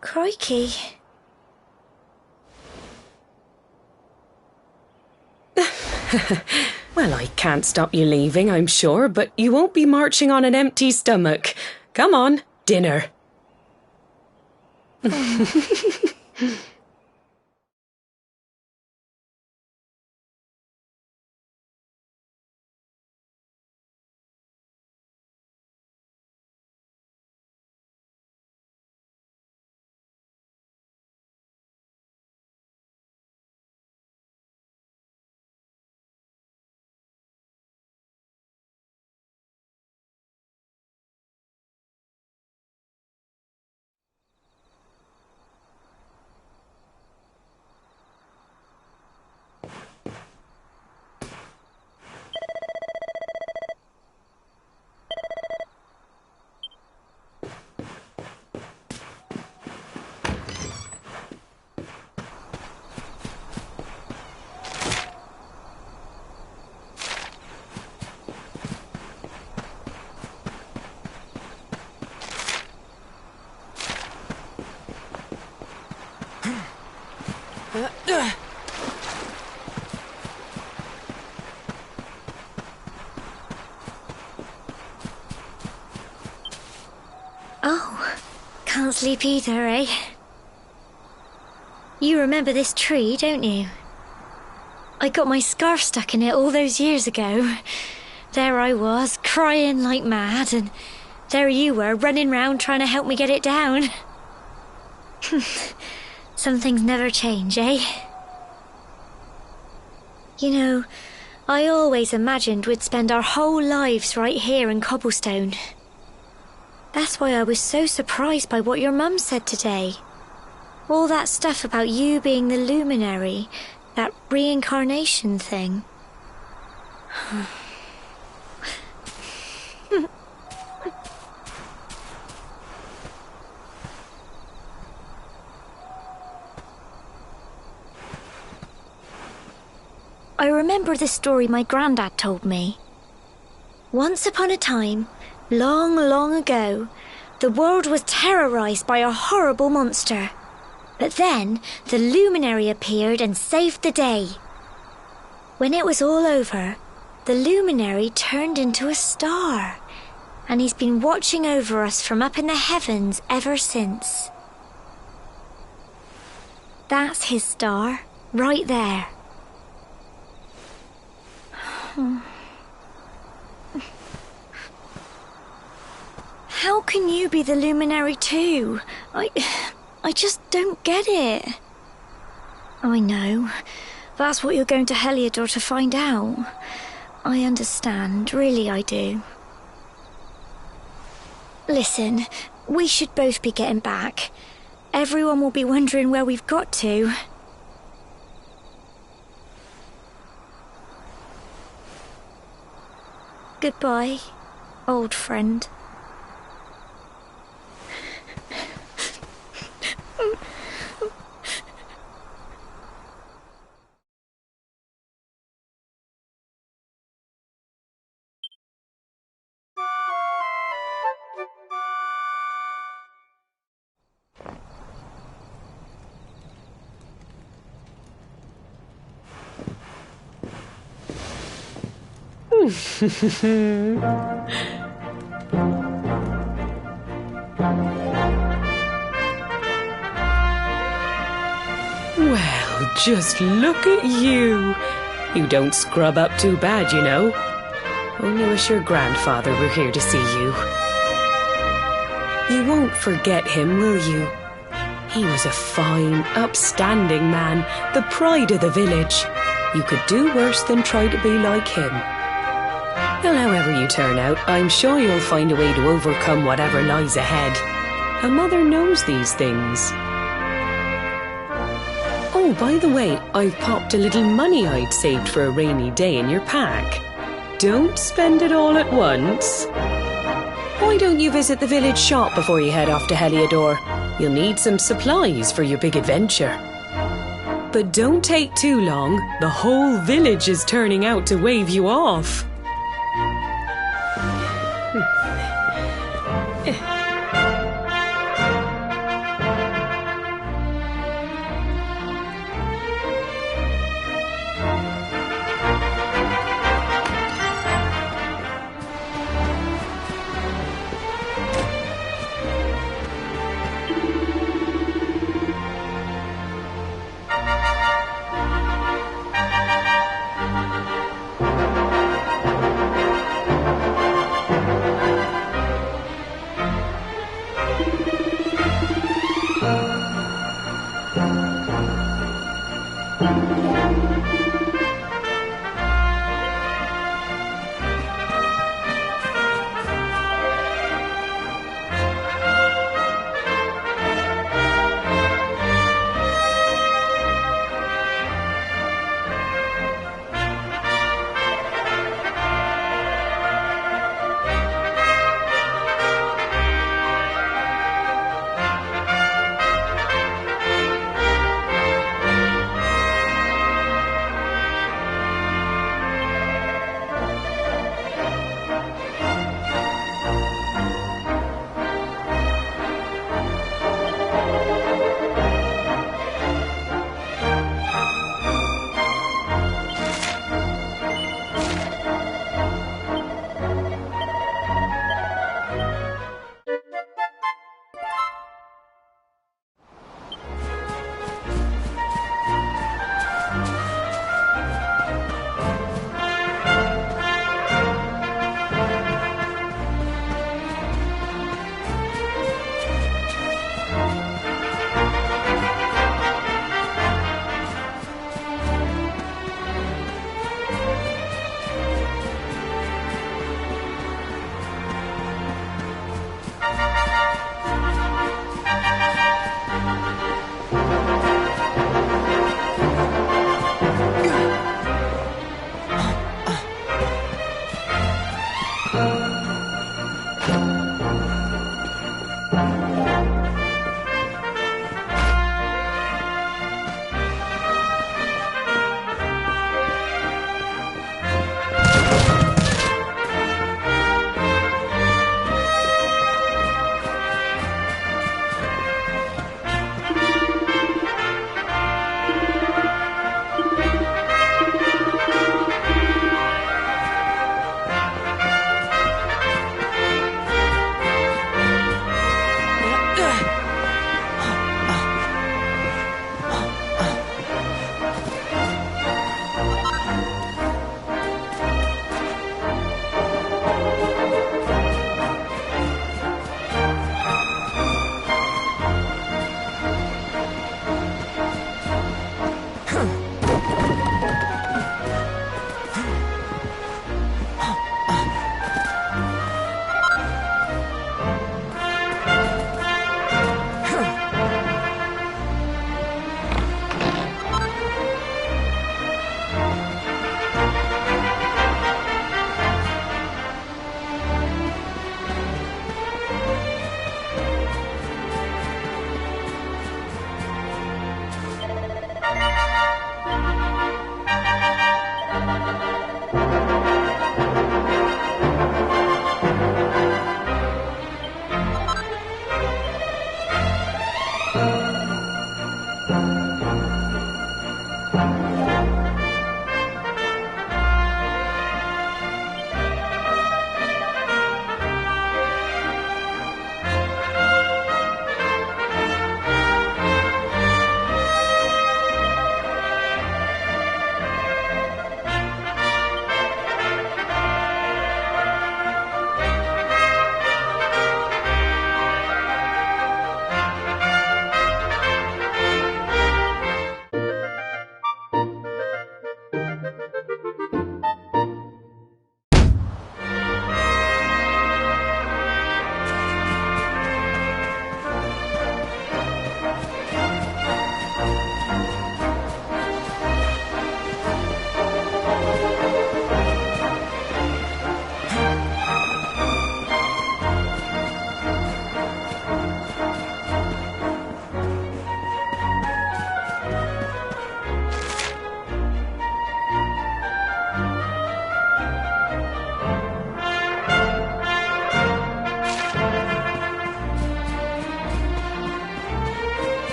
Crikey. Well, I can't stop you leaving, I'm sure, but you won't be marching on an empty stomach. Come on, dinner. Oh, can't sleep either, eh? You remember this tree, don't you? I got my scarf stuck in it all those years ago. There I was, crying like mad, and there you were, running round trying to help me get it down. Some things never change, eh? You know, I always imagined we'd spend our whole lives right here in Cobblestone. That's why I was so surprised by what your mum said today. All that stuff about you being the luminary, that reincarnation thing. I remember the story my granddad told me. Once upon a time, long, long ago, the world was terrorized by a horrible monster. But then the luminary appeared and saved the day. When it was all over, the luminary turned into a star, and he's been watching over us from up in the heavens ever since. That's his star, right there. How can you be the luminary too? I just don't get it. I know. That's what you're going to Heliodor to find out. I understand, really I do. Listen, we should both be getting back. Everyone will be wondering where we've got to. Goodbye, old friend. Well, just look at you. You don't scrub up too bad, you know. Only wish your grandfather were here to see you. You won't forget him, will you? He was a fine, upstanding man, the pride of the village. You could do worse than try to be like him. Well, however you turn out, I'm sure you'll find a way to overcome whatever lies ahead. A mother knows these things. Oh, by the way, I've popped a little money I'd saved for a rainy day in your pack. Don't spend it all at once. Why don't you visit the village shop before you head off to Heliodor? You'll need some supplies for your big adventure. But don't take too long. The whole village is turning out to wave you off.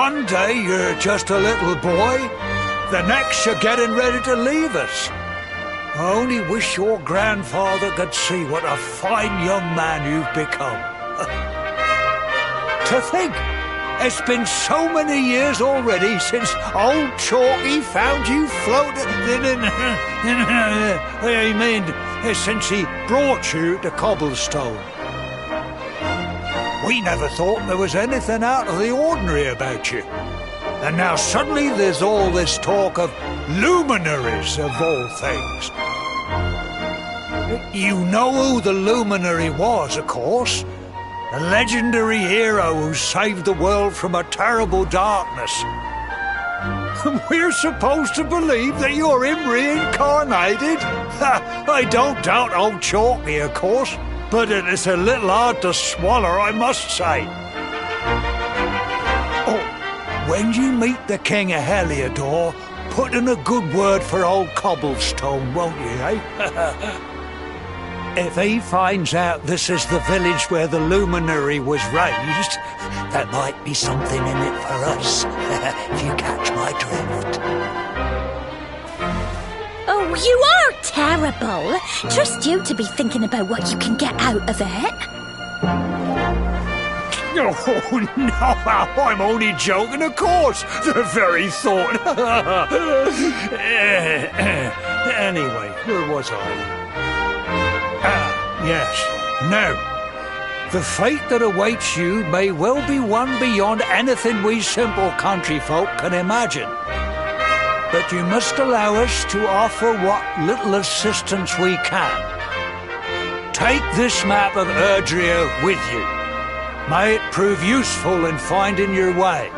One day you're just a little boy, the next you're getting ready to leave us. I only wish your grandfather could see what a fine young man you've become. To think, it's been so many years already since old Chalky found you floating I mean, since he brought you to Cobblestone. We never thought there was anything out of the ordinary about you. And now suddenly there's all this talk of luminaries of all things. You know who the luminary was, of course. A legendary hero who saved the world from a terrible darkness. We're supposed to believe that you're him reincarnated? I don't doubt old Chalky, of course, but it's a little hard to swallow, I must say. Oh, when you meet the King of Heliodor, put in a good word for old Cobblestone, won't you, eh? If he finds out this is the village where the luminary was raised, there might be something in it for us, if you catch my drift. Oh, you are terrible. Trust you to be thinking about what you can get out of it. Oh, no, I'm only joking, of course. The very thought. Anyway, where was I? Yes. Now, the fate that awaits you may well be one beyond anything we simple country folk can imagine. But you must allow us to offer what little assistance we can. Take this map of Erdrea with you. May it prove useful in finding your way.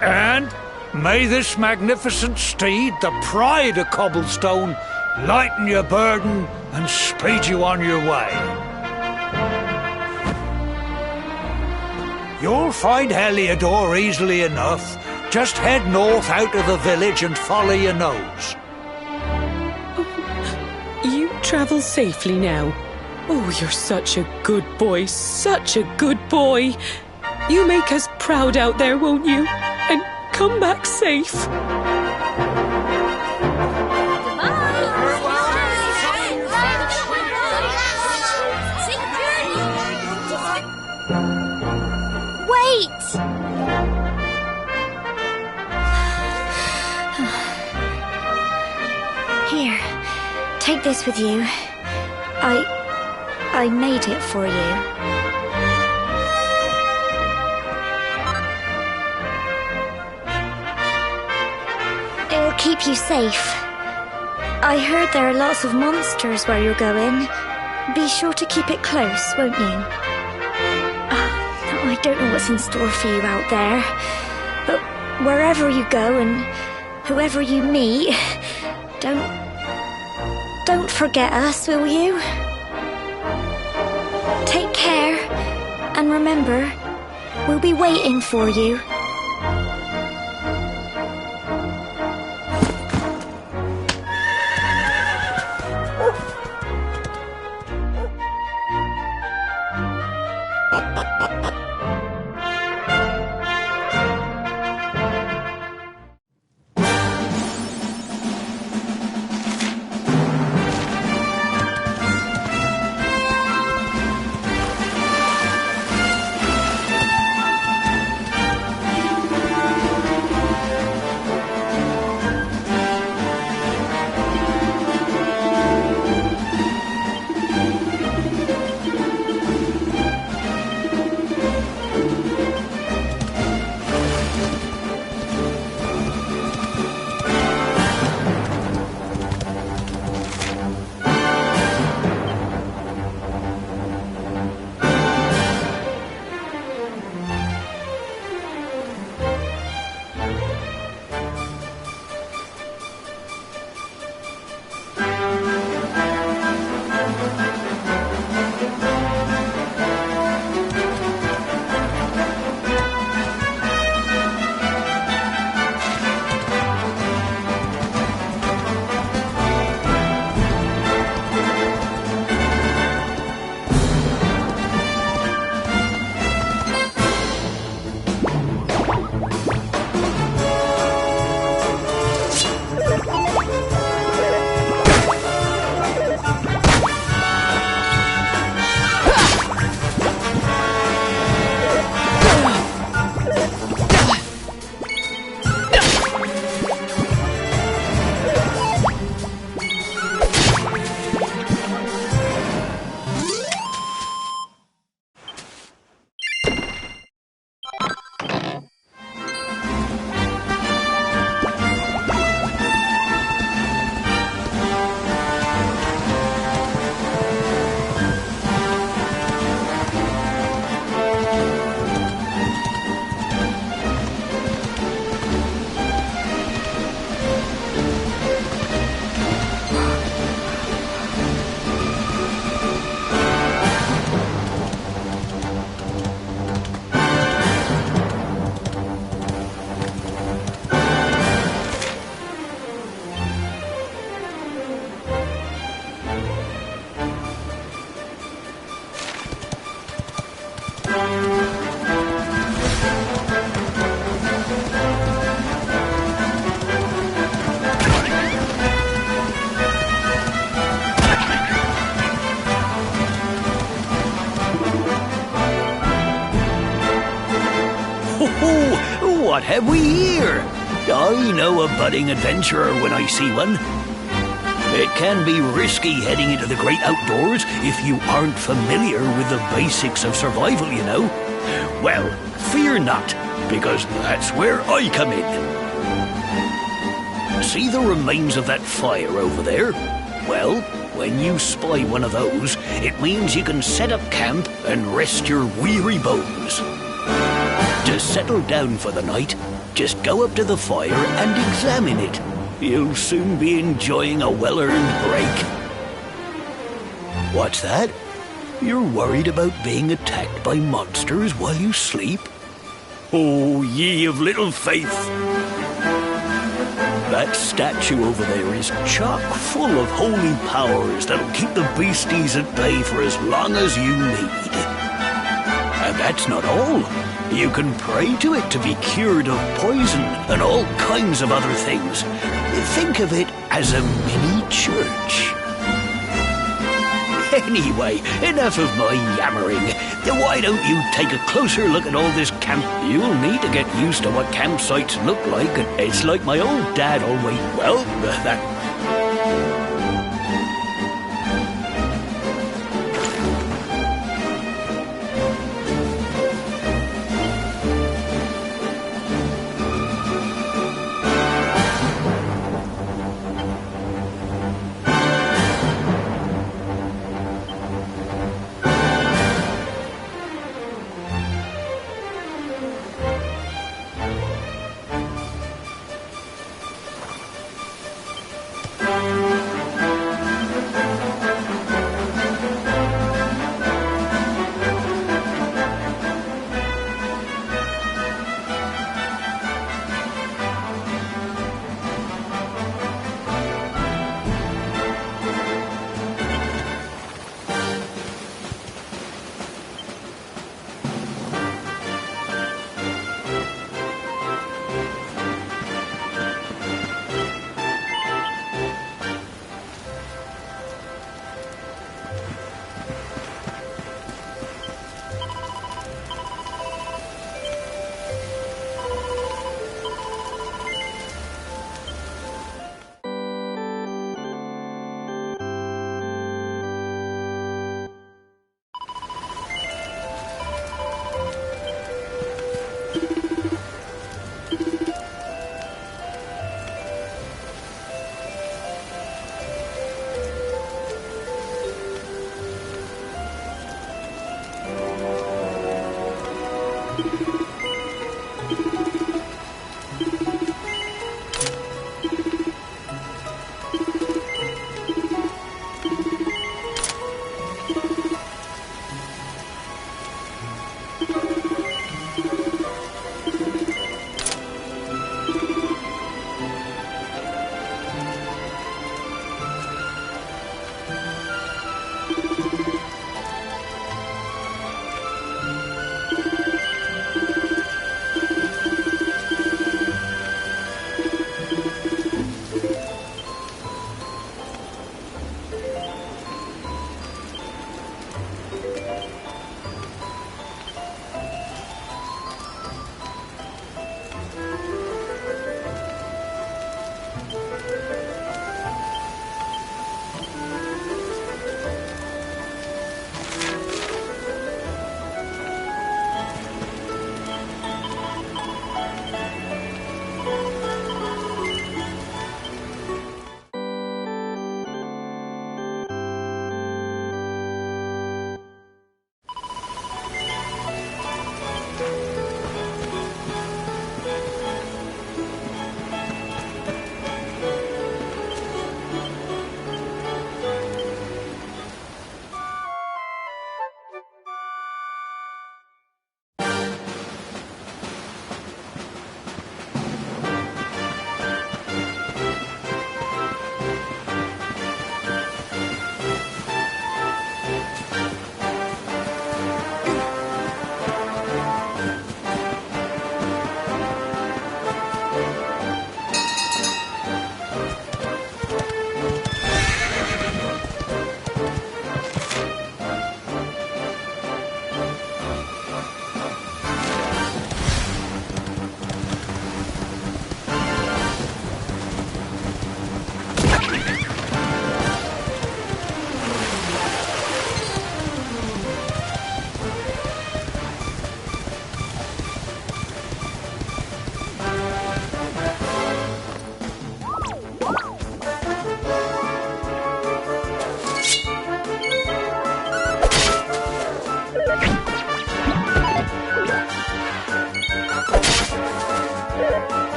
And may this magnificent steed, the pride of Cobblestone, lighten your burden and speed you on your way. You'll find Heliodor easily enough. Just head north out of the village and follow your nose. Oh, you travel safely now. Oh, you're such a good boy, such a good boy. You make us proud out there, won't you? And come back safe. Wait! Here, take this with you. I made it for you. It'll keep you safe. I heard there are lots of monsters where you're going. Be sure to keep it close, won't you? I don't know what's in store for you out there, but wherever you go and whoever you meet, don't forget us, will you? Take care, and remember, we'll be waiting for you. Oh, what have we here? I know a budding adventurer when I see one. It can be risky heading into the great outdoors if you aren't familiar with the basics of survival, you know. Well, fear not, because that's where I come in. See the remains of that fire over there? Well, when you spy one of those, it means you can set up camp and rest your weary bones. To settle down for the night, just go up to the fire and examine it. You'll soon be enjoying a well-earned break. What's that? You're worried about being attacked by monsters while you sleep? Oh, ye of little faith! That statue over there is chock full of holy powers that'll keep the beasties at bay for as long as you need. And that's not all. You can pray to it to be cured of poison and all kinds of other things. Think of it as a mini church. Anyway, enough of my yammering. Why don't you take a closer look at all this camp? You'll need to get used to what campsites look like. It's like my old dad always... Well, that...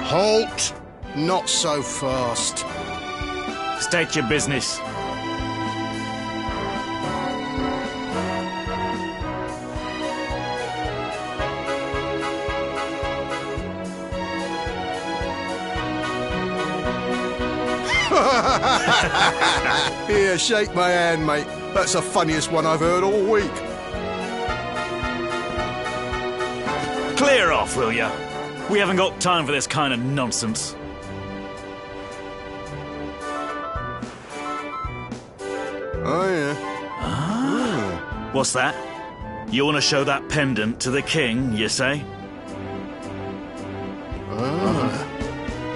Halt! Not so fast. State your business. Here, shake my hand, mate. That's the funniest one I've heard all week. Clear off, will ya? We haven't got time for this kind of nonsense. Oh, yeah. What's that? You want to show that pendant to the king, you say?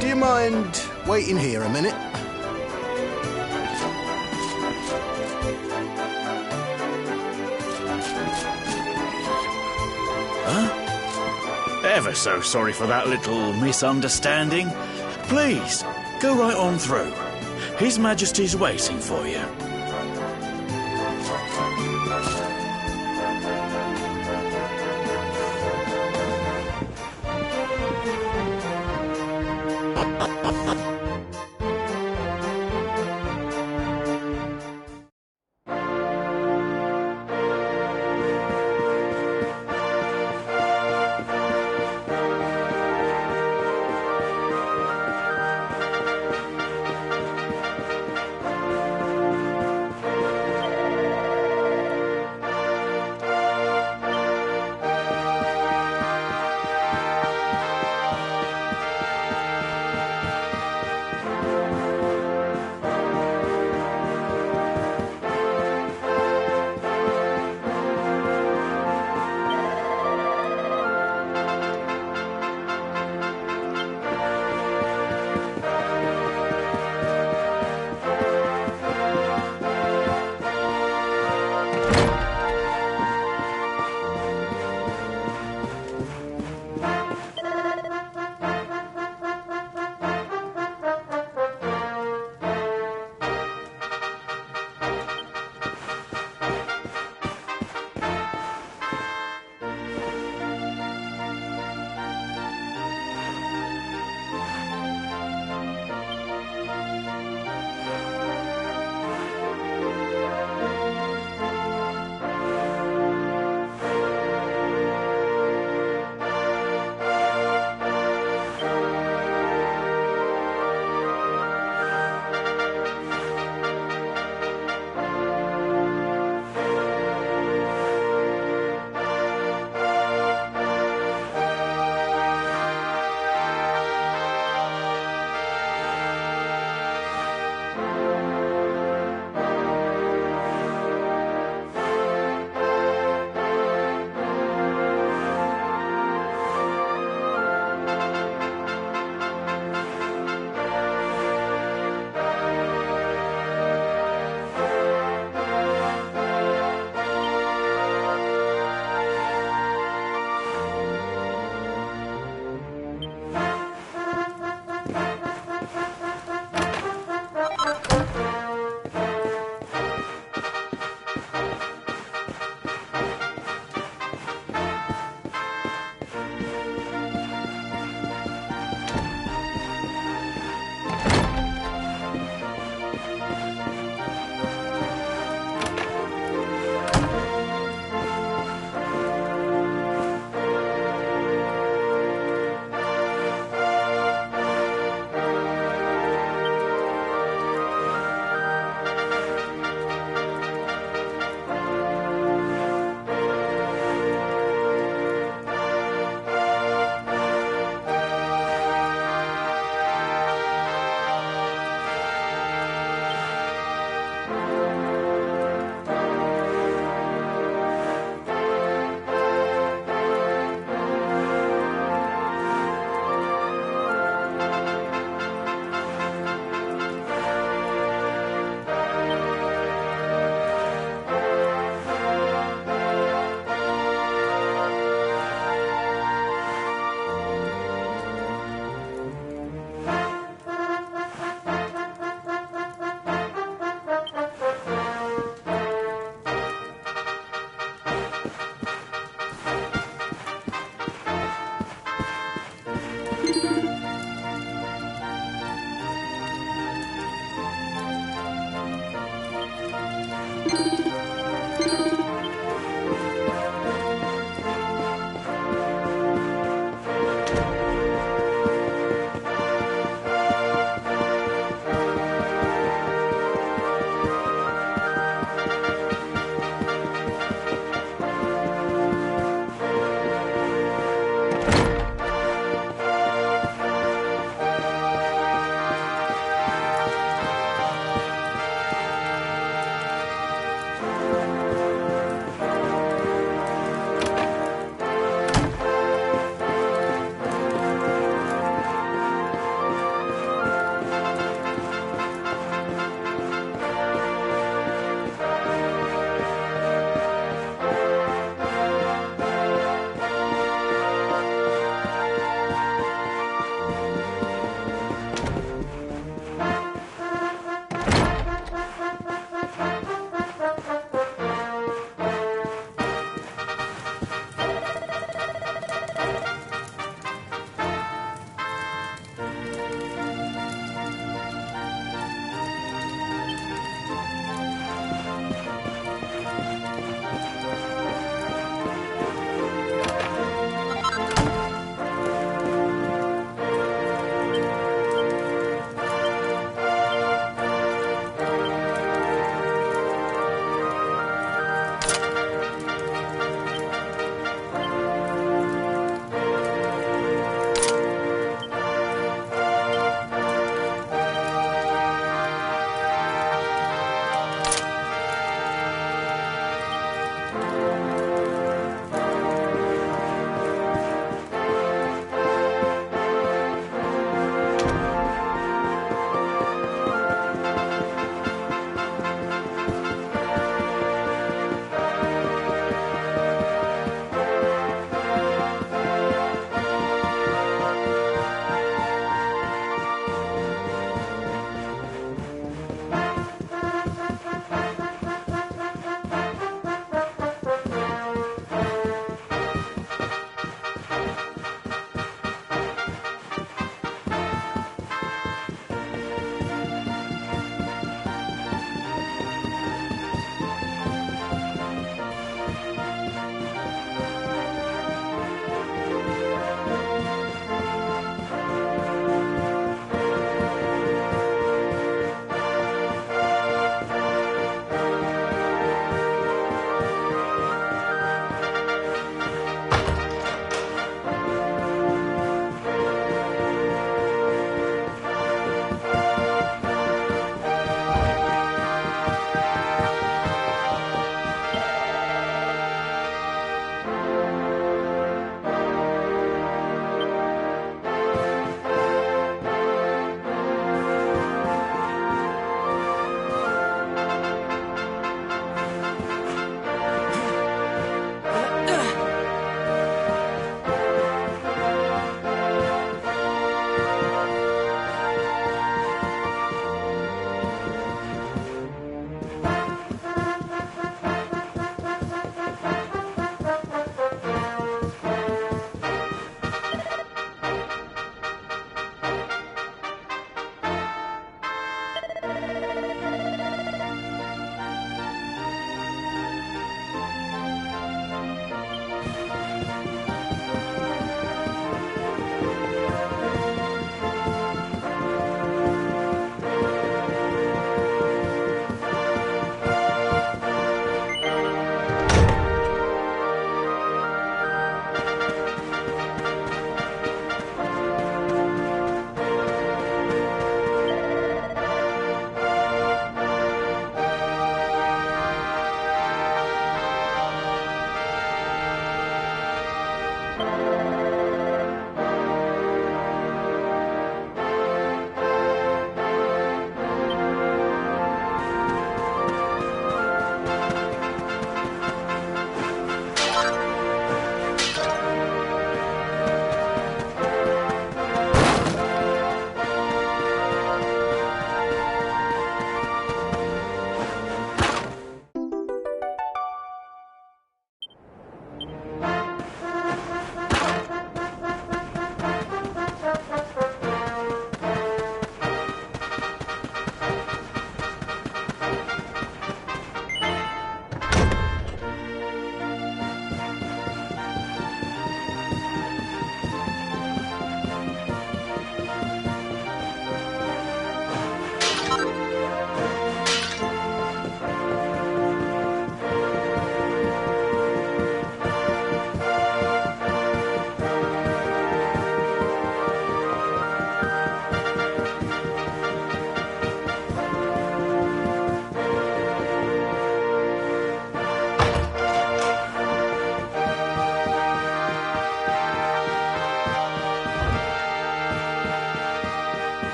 Do you mind waiting here a minute? Ever so sorry for that little misunderstanding. Please, go right on through. His Majesty's waiting for you.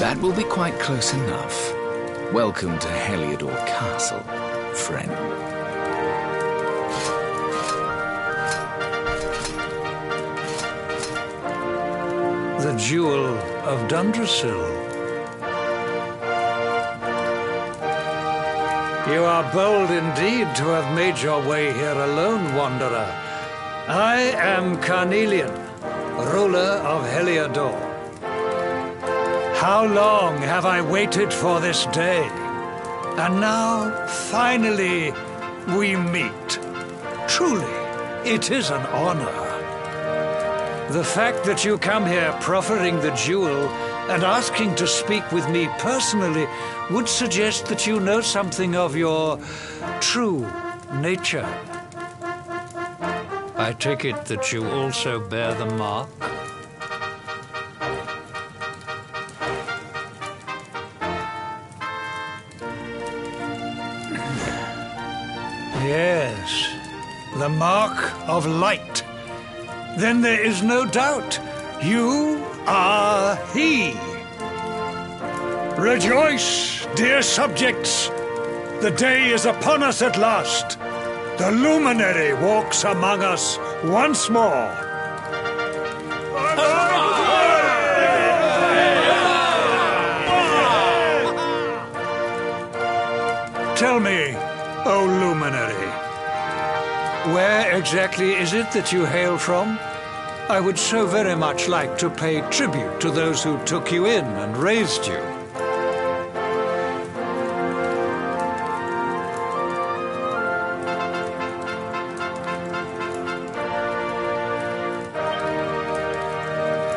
That will be quite close enough. Welcome to Heliodor Castle, friend. The Jewel of Dundrasil. You are bold indeed to have made your way here alone, Wanderer. I am Carnelian, ruler of Heliodor. How long have I waited for this day? And now, finally, we meet. Truly, it is an honor. The fact that you come here proffering the jewel and asking to speak with me personally would suggest that you know something of your true nature. I take it that you also bear the mark? Yes, the mark of light. Then there is no doubt. You are he. Rejoice, dear subjects. The day is upon us at last. The luminary walks among us once more. Tell me, O luminary, where exactly is it that you hail from? I would so very much like to pay tribute to those who took you in and raised you.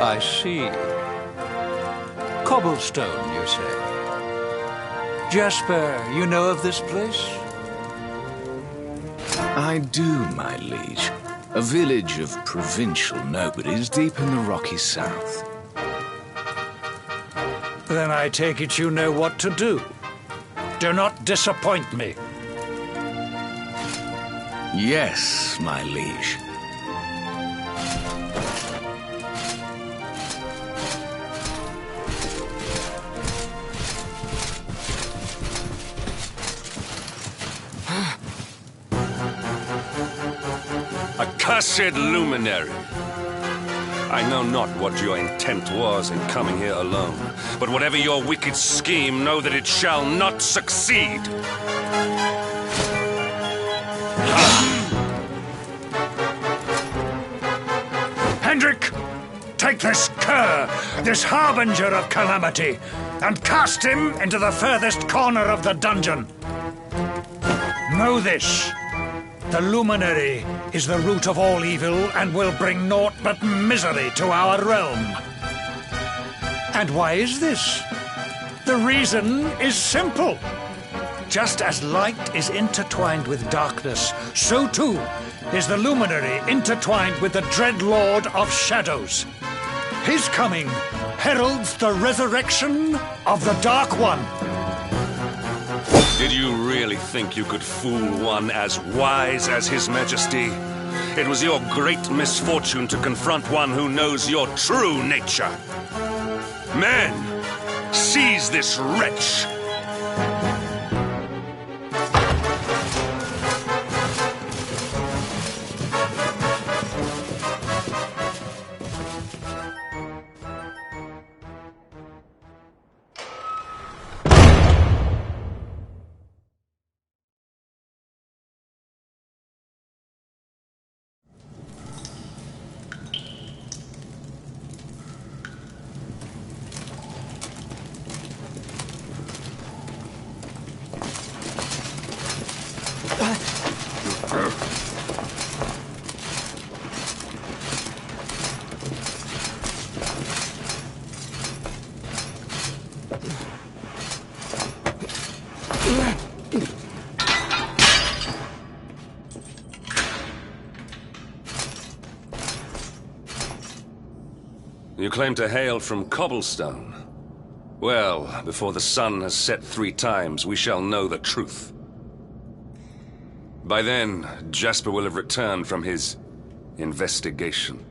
I see. Cobblestone, you say? Jasper, you know of this place? I do, my liege. A village of provincial nobodies deep in the rocky south. Then I take it you know what to do. Do not disappoint me. Yes, my liege. Accursed luminary! I know not what your intent was in coming here alone, but whatever your wicked scheme, know that it shall not succeed! Hendrik, take this cur, this harbinger of calamity, and cast him into the furthest corner of the dungeon. Know this. The luminary is the root of all evil and will bring naught but misery to our realm. And why is this? The reason is simple. Just as light is intertwined with darkness, so too is the luminary intertwined with the dread lord of shadows. His coming heralds the resurrection of the Dark One. Did you really think you could fool one as wise as His Majesty? It was your great misfortune to confront one who knows your true nature. Men, seize this wretch! You claim to hail from Cobblestone. Well, before the sun has set 3 times, we shall know the truth. By then, Jasper will have returned from his investigation.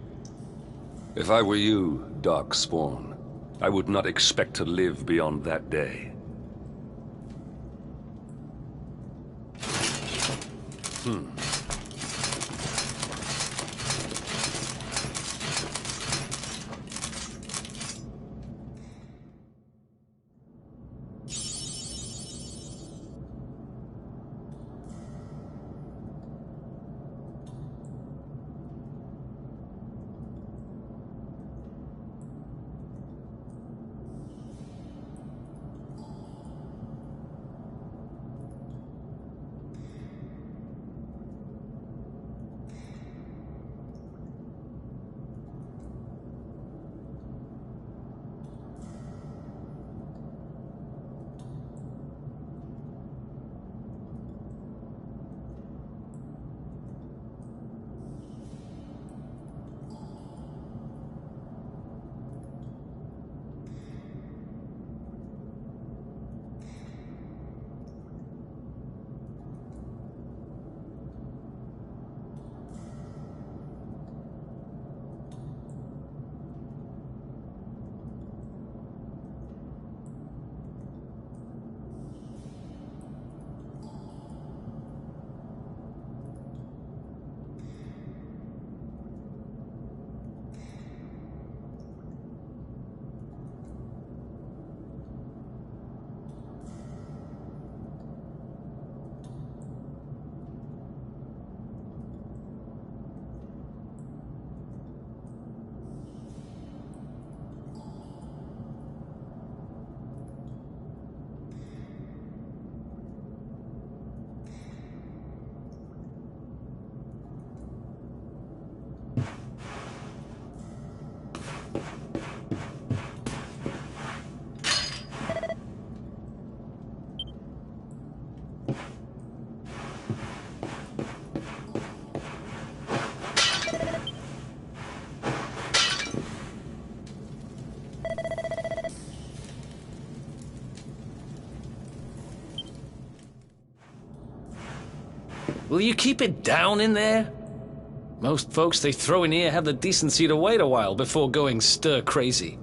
If I were you, Darkspawn, I would not expect to live beyond that day. Will you keep it down in there? Most folks they throw in here have the decency to wait a while before going stir-crazy.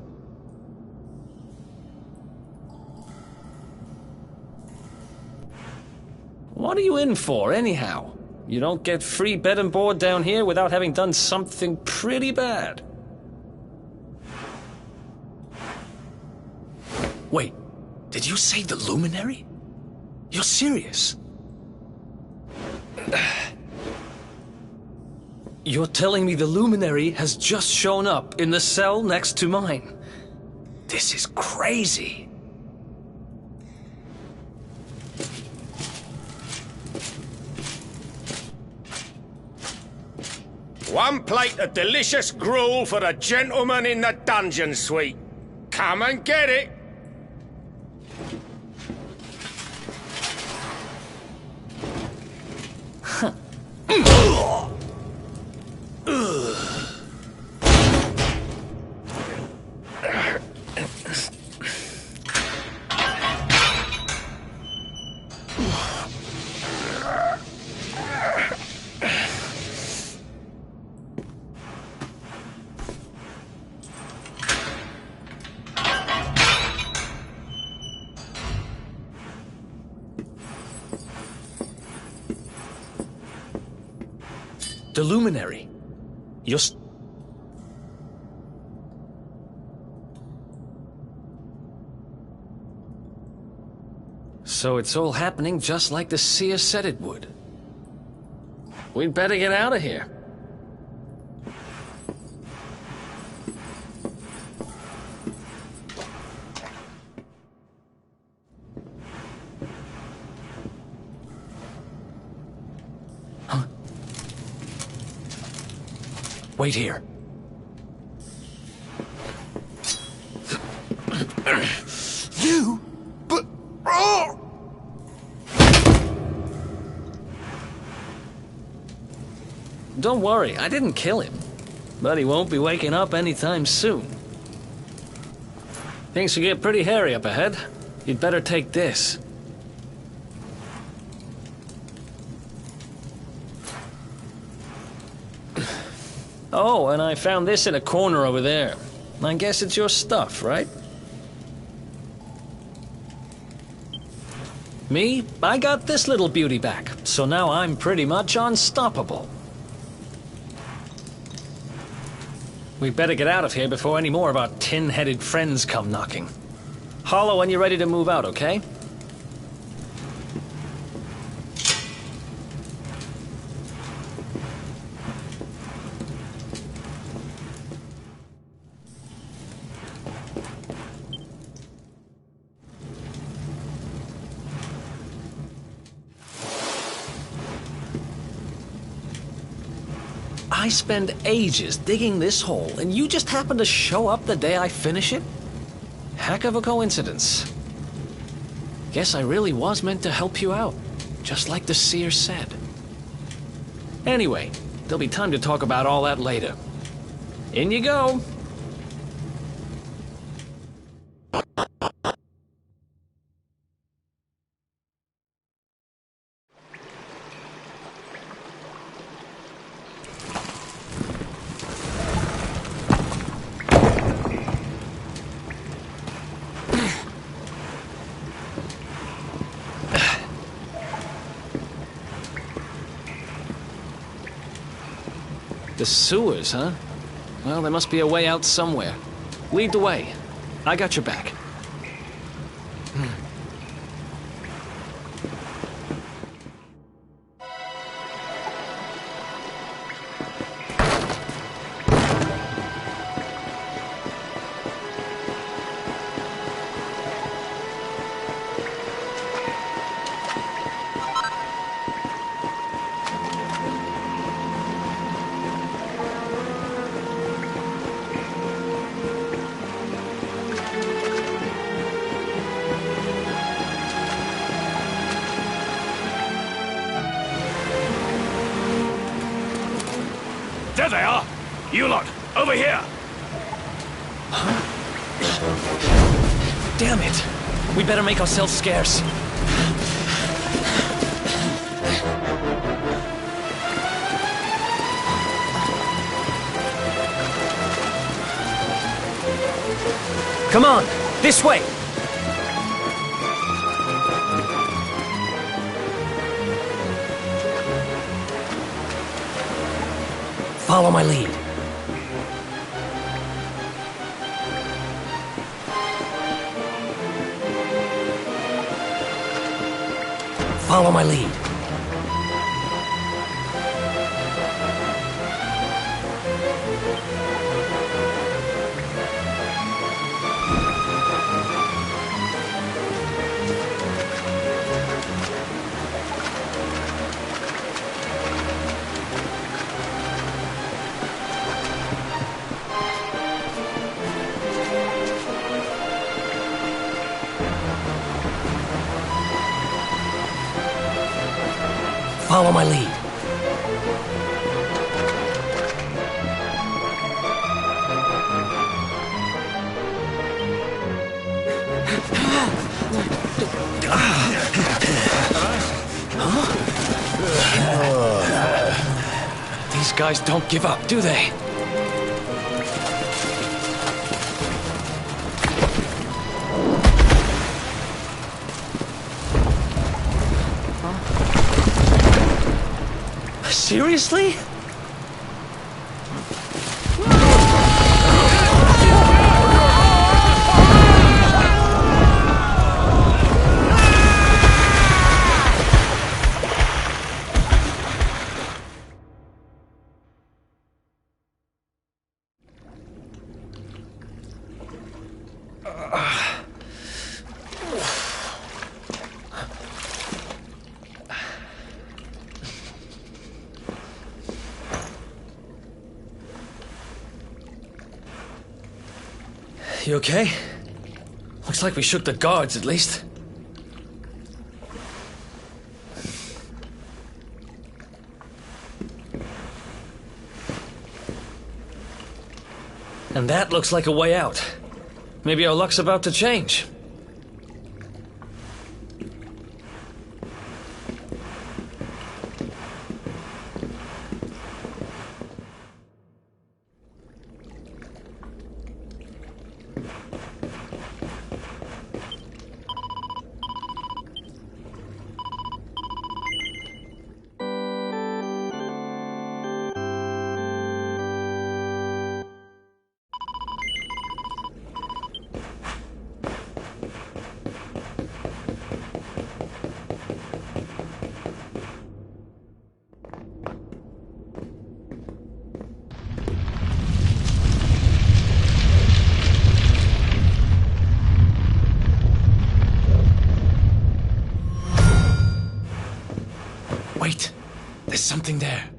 What are you in for, anyhow? You don't get free bed and board down here without having done something pretty bad. Wait, did you say the Luminary? You're serious? You're telling me the Luminary has just shown up in the cell next to mine? This is crazy. One plate of delicious gruel for the gentleman in the dungeon suite. Come and get it. The Luminary. You're... So it's all happening just like the seer said it would. We'd better get out of here. Huh? Wait here. You? But... Oh! Don't worry, I didn't kill him. But he won't be waking up anytime soon. Things will get pretty hairy up ahead. You'd better take this. Oh, and I found this in a corner over there. I guess it's your stuff, right? Me, I got this little beauty back, so now I'm pretty much unstoppable. We better get out of here before any more of our tin-headed friends come knocking. Holler when you're ready to move out, okay? I spend ages digging this hole, and you just happen to show up the day I finish it? Heck of a coincidence. Guess I really was meant to help you out, just like the seer said. Anyway, there'll be time to talk about all that later. In you go. The sewers, huh? Well, there must be a way out somewhere. Lead the way. I got your back. There they are! You lot, over here! Damn it! We better make ourselves scarce. Come on, this way! Follow my lead. Follow my lead. Follow my lead. These guys don't give up, do they? Seriously? You okay? Looks like we shook the guards, at least. And that looks like a way out. Maybe our luck's about to change. There's something there.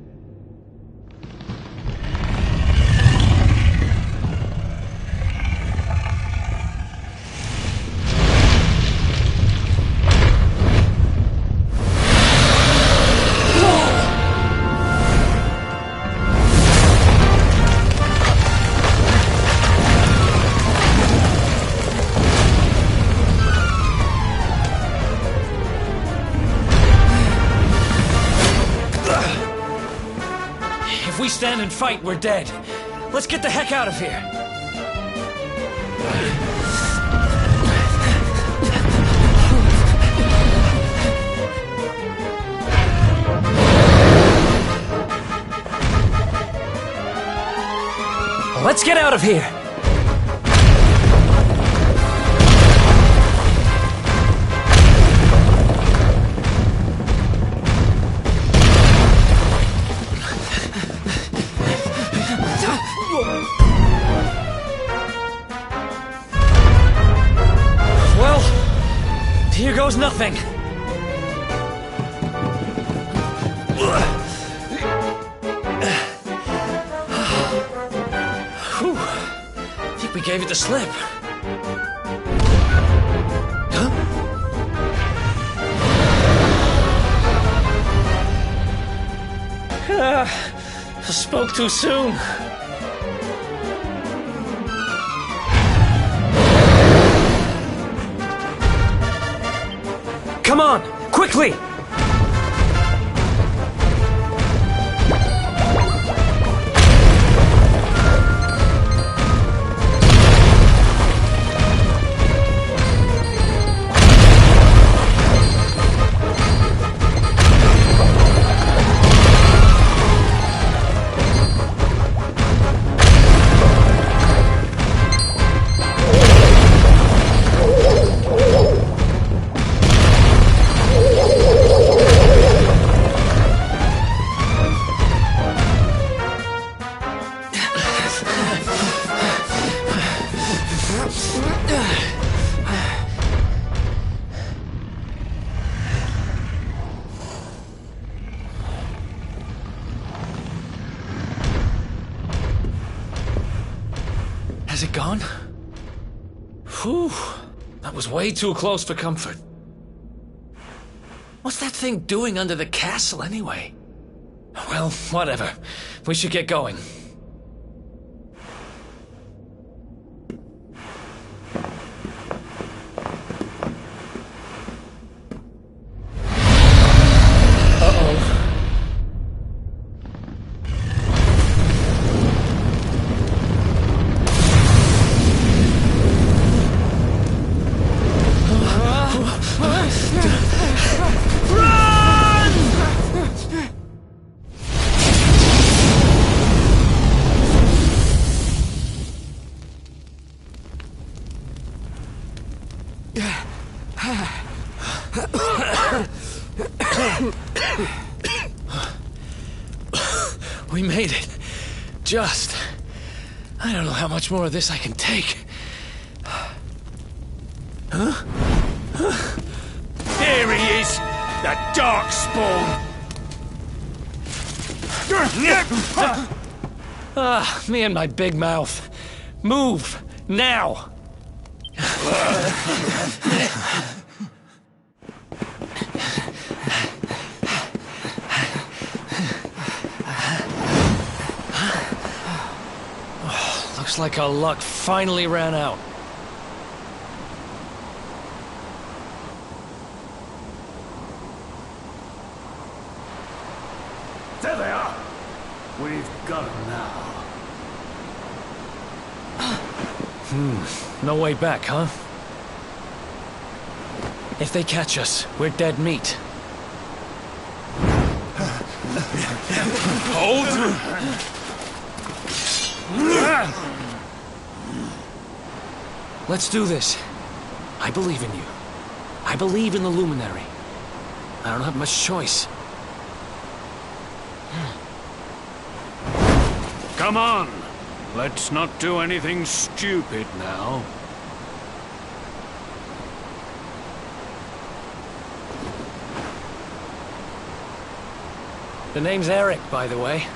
If we stand and fight, we're dead. Let's get the heck out of here. Let's get out of here. Well, here goes nothing. Whew. I think we gave it the slip. Huh? I spoke too soon. Come on, quickly! Has it gone? Whew. That was way too close for comfort. What's that thing doing under the castle, anyway? Well, whatever. We should get going. We made it. Just. I don't know how much more of this I can take. Huh? There he is! The Darkspawn! Me and my big mouth. Move! Now! Looks like our luck finally ran out. There they are. We've got them now. No way back, huh? If they catch us, we're dead meat. Hold! Let's do this. I believe in you. I believe in the Luminary. I don't have much choice. Come on. Let's not do anything stupid now. The name's Eric, by the way.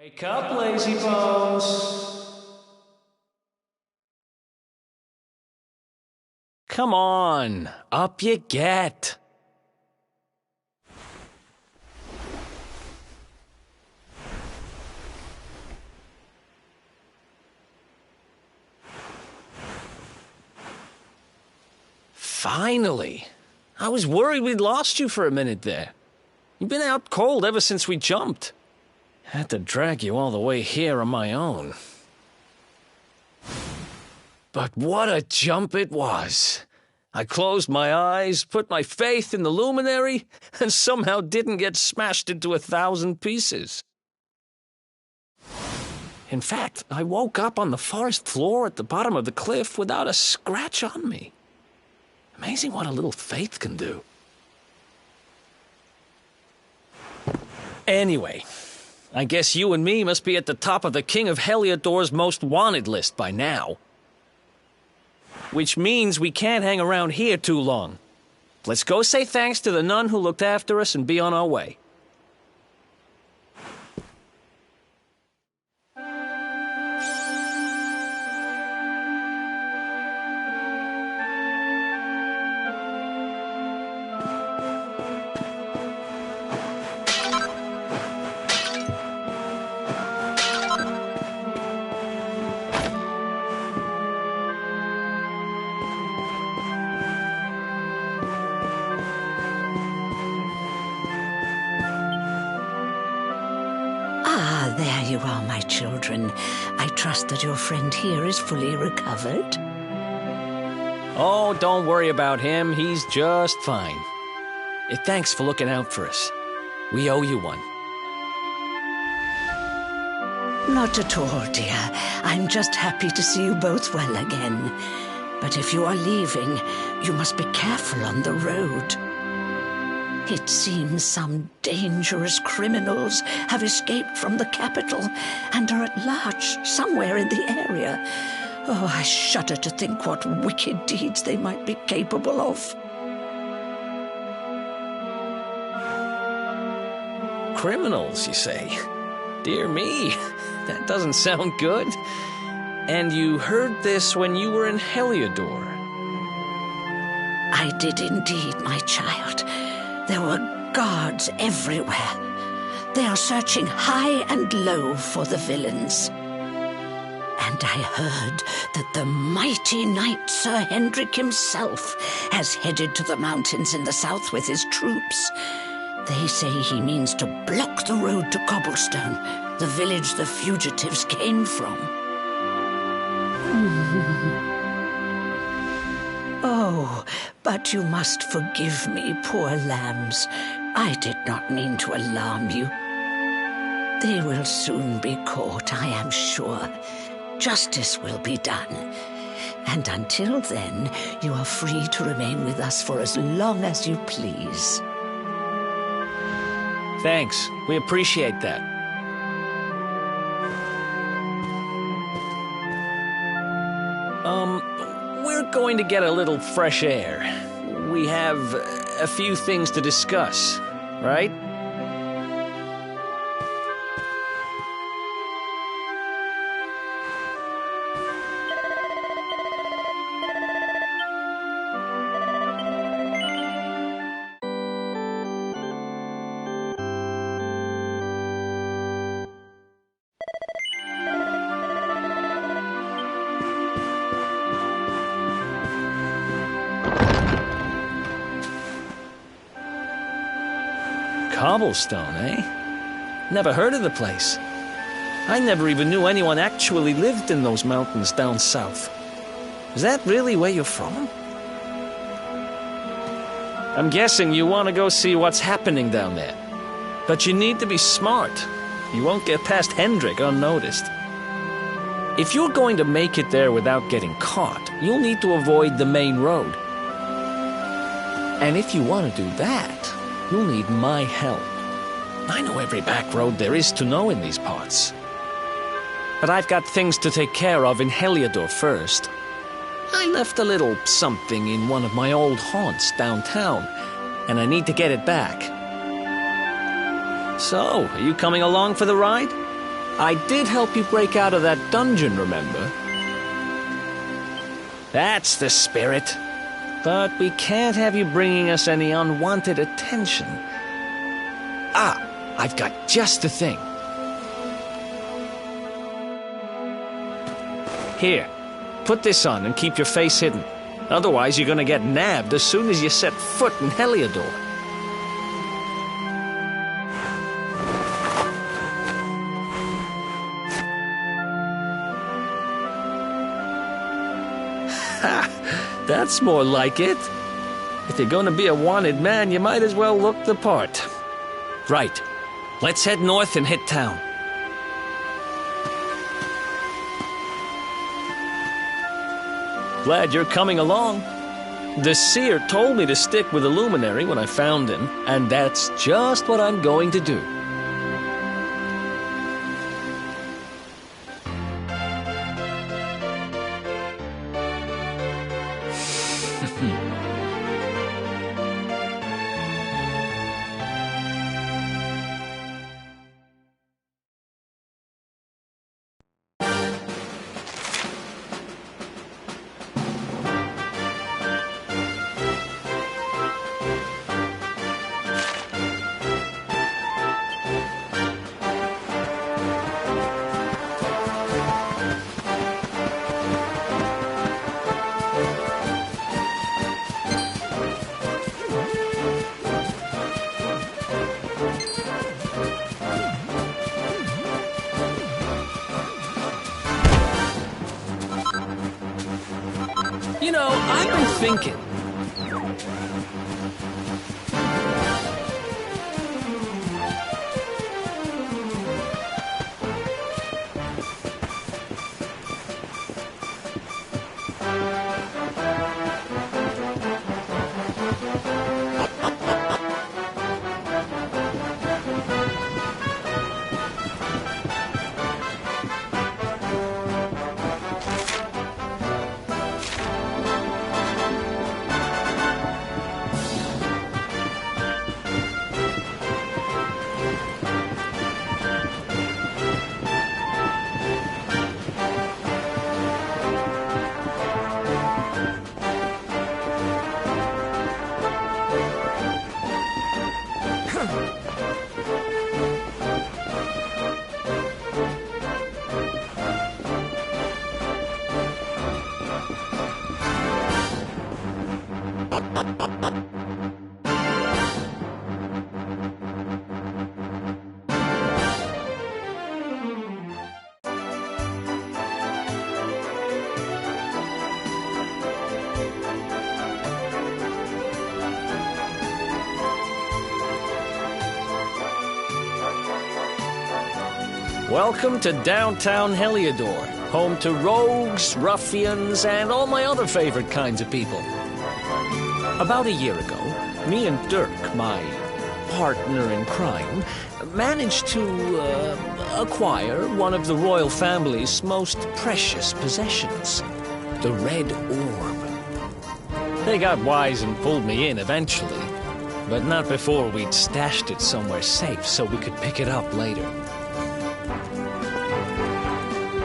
Wake up, lazy bones! Come on, up you get! Finally! I was worried we'd lost you for a minute there. You've been out cold ever since we jumped. Had to drag you all the way here on my own. But what a jump it was! I closed my eyes, put my faith in the luminary, and somehow didn't get smashed into 1,000 pieces. In fact, I woke up on the forest floor at the bottom of the cliff without a scratch on me. Amazing what a little faith can do. Anyway, I guess you and me must be at the top of the King of Heliodor's most wanted list by now. Which means we can't hang around here too long. Let's go say thanks to the nun who looked after us and be on our way. matron. I trust that your friend here is fully recovered. Oh, don't worry about him. He's just fine. Thanks for looking out for us. We owe you one. Not at all, dear. I'm just happy to see you both well again. But if you are leaving, you must be careful on the road. It seems some dangerous criminals have escaped from the capital and are at large somewhere in the area. Oh, I shudder to think what wicked deeds they might be capable of. Criminals, you say? Dear me, that doesn't sound good. And you heard this when you were in Heliodor? I did indeed, my child. There were guards everywhere. They are searching high and low for the villains. And I heard that the mighty knight Sir Hendrik himself has headed to the mountains in the south with his troops. They say he means to block the road to Cobblestone, the village the fugitives came from. Oh, but you must forgive me, poor lambs. I did not mean to alarm you. They will soon be caught, I am sure. Justice will be done. And until then, you are free to remain with us for as long as you please. Thanks. We appreciate that. We're going to get a little fresh air. We have a few things to discuss, right? Cobblestone, eh? Never heard of the place. I never even knew anyone actually lived in those mountains down south. Is that really where you're from? I'm guessing you want to go see what's happening down there. But you need to be smart. You won't get past Hendrik unnoticed. If you're going to make it there without getting caught, you'll need to avoid the main road. And if you want to do that, you'll need my help. I know every back road there is to know in these parts. But I've got things to take care of in Heliodor first. I left a little something in one of my old haunts downtown, and I need to get it back. So, are you coming along for the ride? I did help you break out of that dungeon, remember? That's the spirit. But we can't have you bringing us any unwanted attention. Ah, I've got just the thing. Here, put this on and keep your face hidden. Otherwise, you're gonna get nabbed as soon as you set foot in Heliodor. Ha! That's more like it. If you're gonna be a wanted man, you might as well look the part. Right. Let's head north and hit town. Glad you're coming along. The seer told me to stick with the luminary when I found him, and that's just what I'm going to do. You know, I've been thinking. Welcome to downtown Heliodor, home to rogues, ruffians, and all my other favorite kinds of people. About a year ago, me and Dirk, my partner in crime, managed to acquire one of the royal family's most precious possessions, the Red Orb. They got wise and pulled me in eventually, but not before we'd stashed it somewhere safe so we could pick it up later.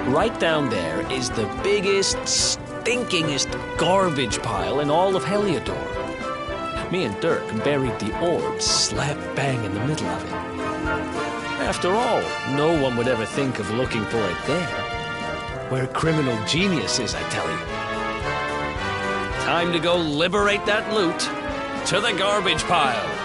Right down there is the biggest, stinkingest garbage pile in all of Heliodor. Me and Dirk buried the orb slap bang in the middle of it. After all, no one would ever think of looking for it there. We're criminal geniuses, I tell you. Time to go liberate that loot to the garbage pile.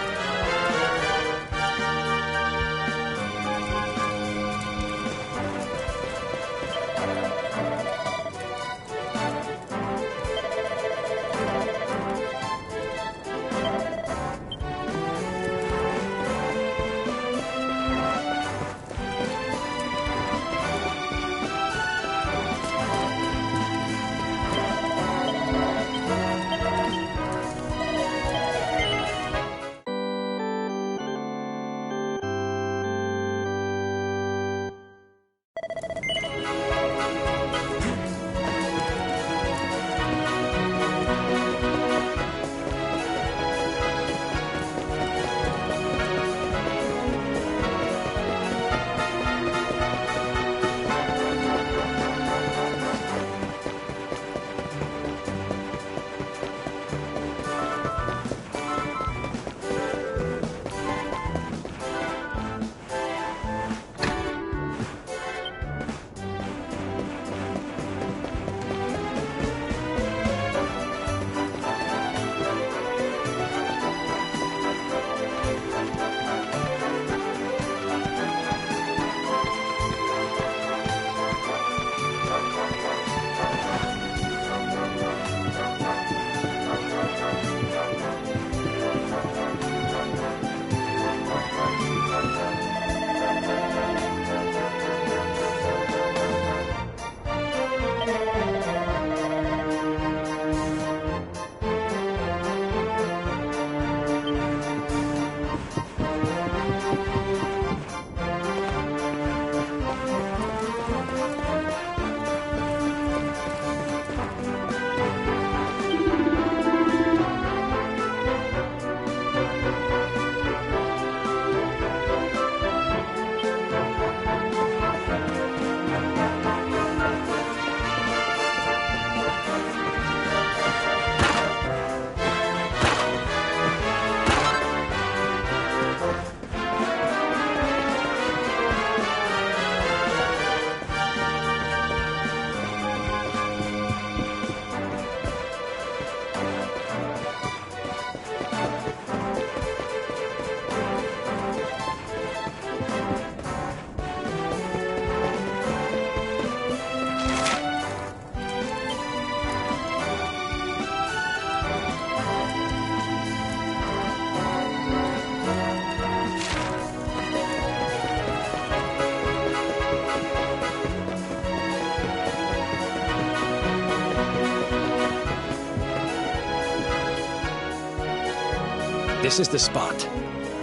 This is the spot.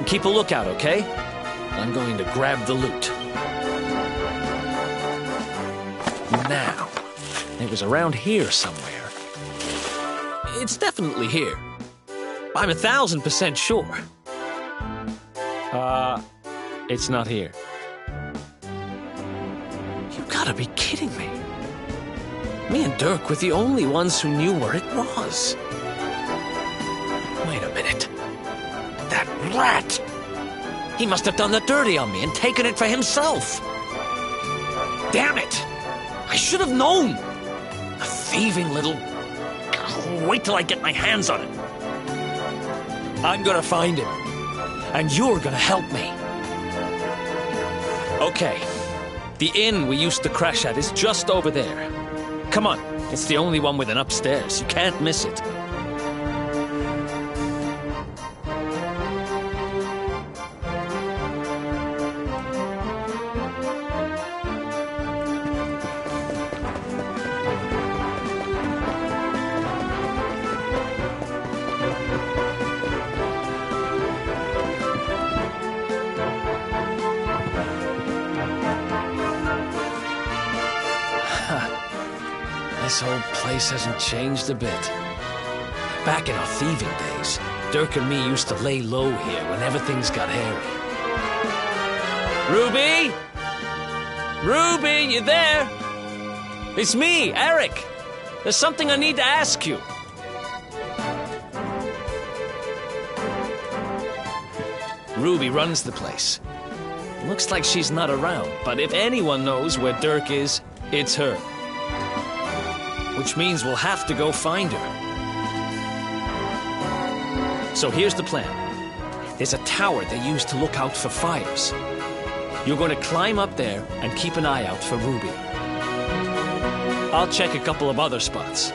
Keep a lookout, okay? I'm going to grab the loot. Now, it was around here somewhere. It's definitely here. I'm 1,000% sure. It's not here. You gotta be kidding me. Me and Dirk were the only ones who knew where it was. Wait a minute. That rat! He must have done the dirty on me and taken it for himself. Damn it! I should have known! A thieving little... Wait till I get my hands on it. I'm gonna find him. And you're gonna help me. Okay. The inn we used to crash at is just over there. Come on. It's the only one with an upstairs. You can't miss it. This whole place hasn't changed a bit. Back in our thieving days, Dirk and me used to lay low here whenever things got hairy. Ruby? Ruby, you there? It's me, Eric. There's something I need to ask you. Ruby runs the place. Looks like she's not around, but if anyone knows where Dirk is, it's her. Which means we'll have to go find her. So here's the plan. There's a tower they use to look out for fires. You're going to climb up there and keep an eye out for Ruby. I'll check a couple of other spots.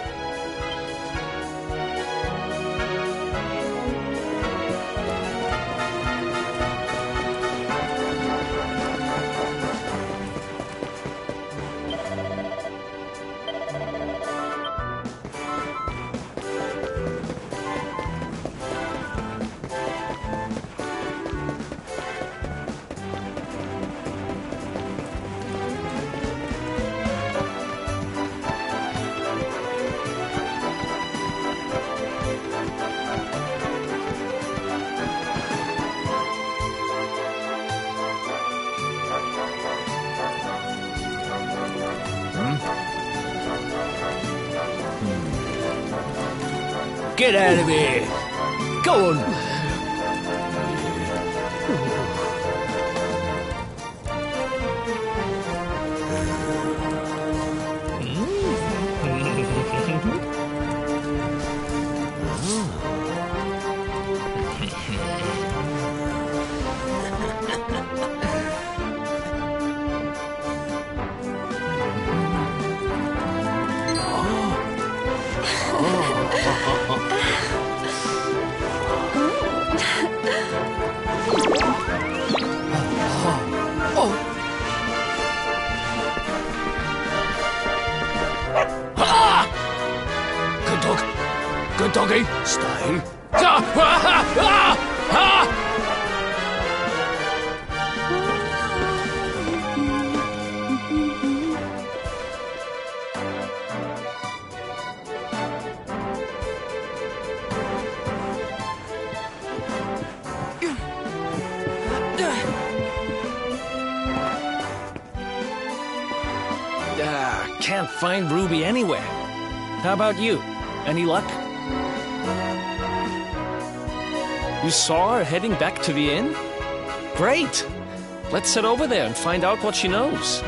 Get out of here! Go on! Good doggy. Stay. Can't find Ruby anywhere. How about you? Any luck? You saw her heading back to the inn? Great! Let's head over there and find out what she knows.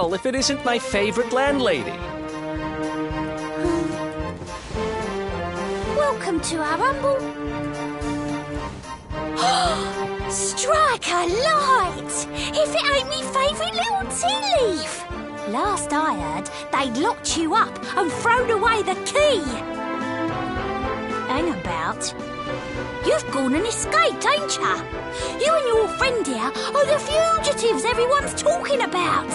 all if it isn't my favorite landlady? Welcome to our humble... Strike a light! If it ain't me favourite little tea leaf! Last I heard, they'd locked you up and thrown away the key. Hang about. You've gone and escaped, ain't ya? You and your friend here are the fugitives everyone's talking about.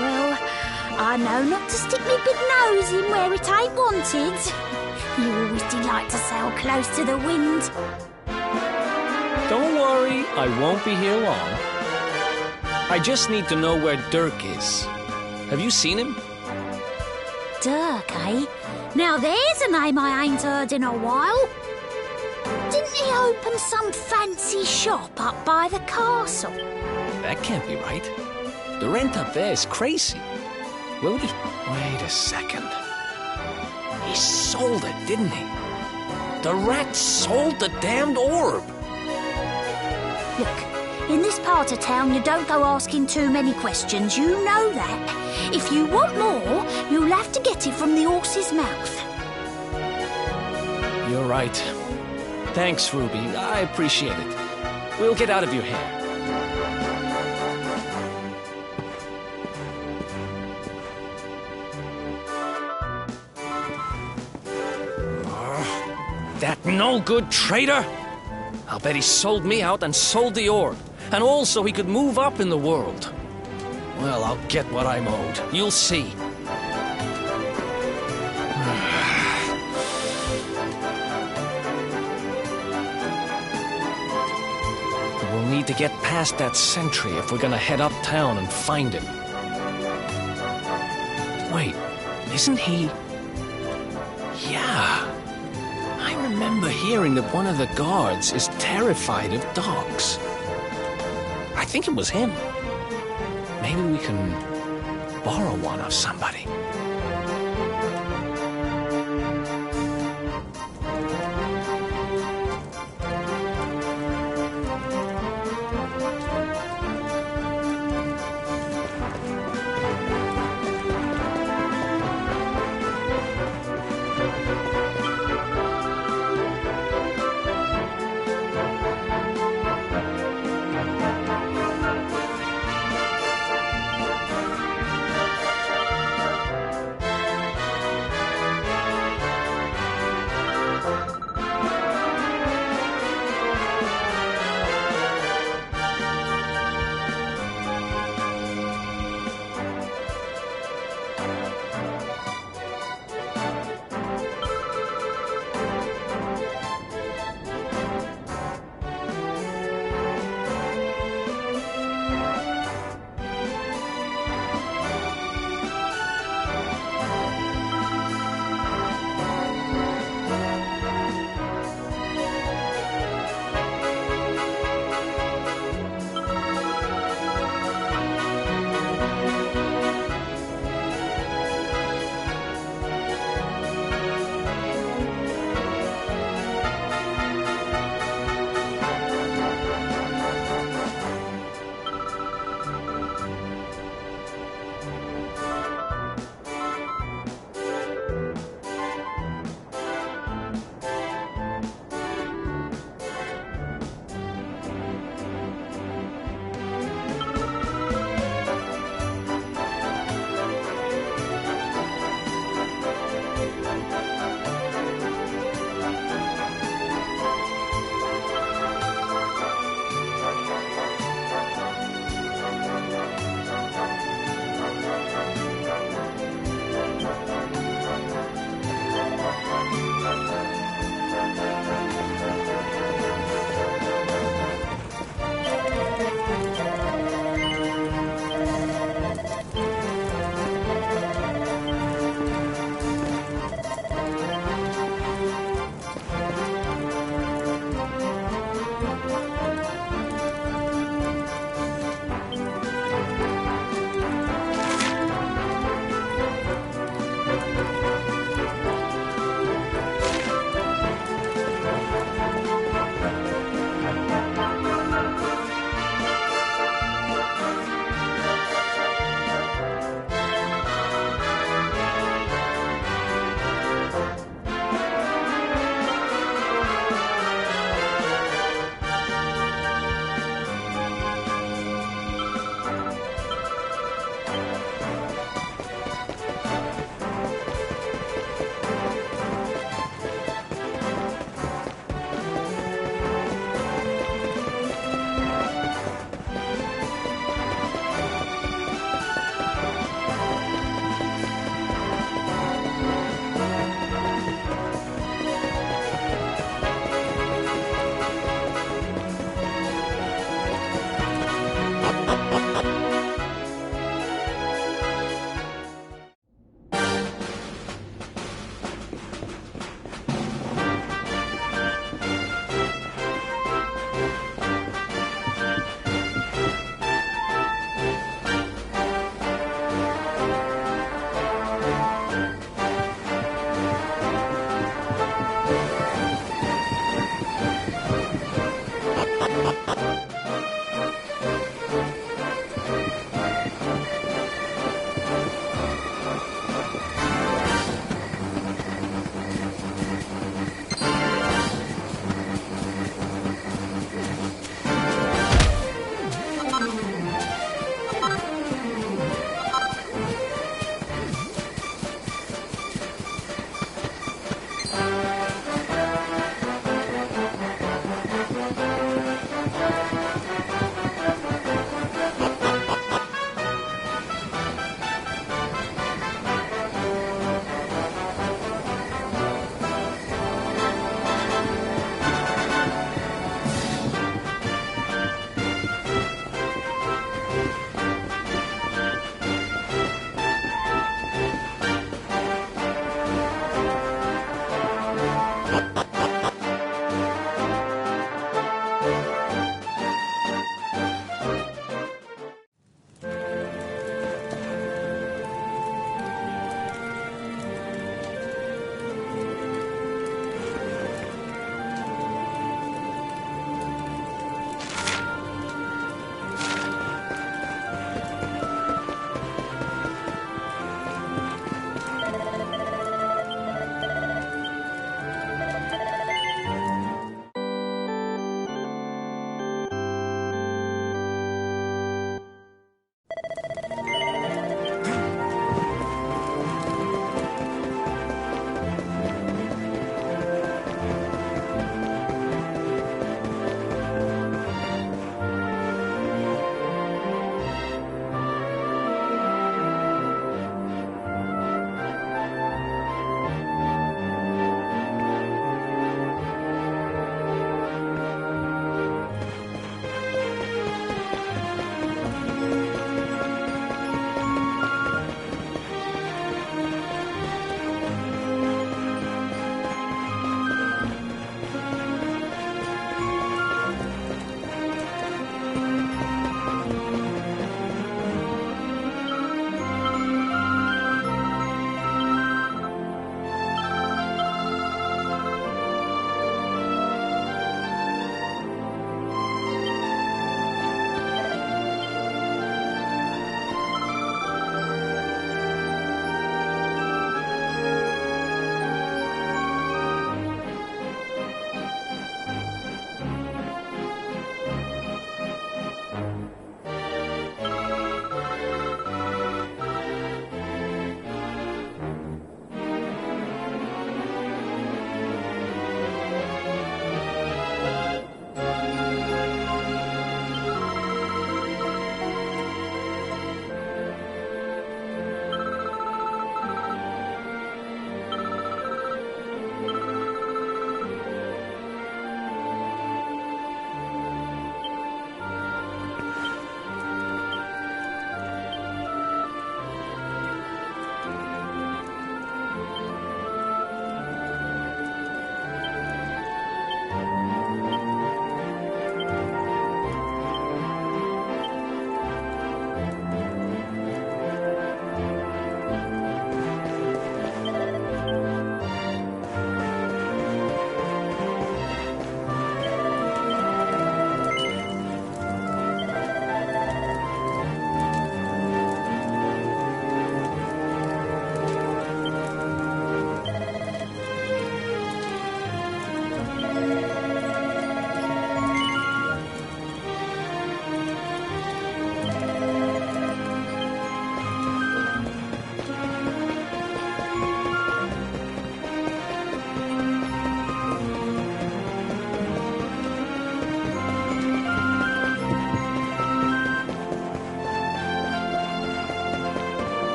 Well, I know not to stick me big nose in where it ain't wanted. You always delight to sail close to the wind. Don't worry, I won't be here long. I just need to know where Dirk is. Have you seen him? Dirk, eh? Now there's a name I ain't heard in a while. Didn't he open some fancy shop up by the castle? That can't be right. The rent up there is crazy. Will he? Wait a second. He sold it, didn't he? The rat sold the damned orb. Look, in this part of town you don't go asking too many questions, you know that. If you want more, you'll have to get it from the horse's mouth. You're right. Thanks, Ruby. I appreciate it. We'll get out of your hair. That no-good traitor! I'll bet he sold me out and sold the orb. And also he could move up in the world. Well, I'll get what I'm owed. You'll see. We'll need to get past that sentry if we're gonna head uptown and find him. Wait, isn't he... Yeah. I remember hearing that one of the guards is terrified of dogs. I think it was him. Maybe we can borrow one of somebody.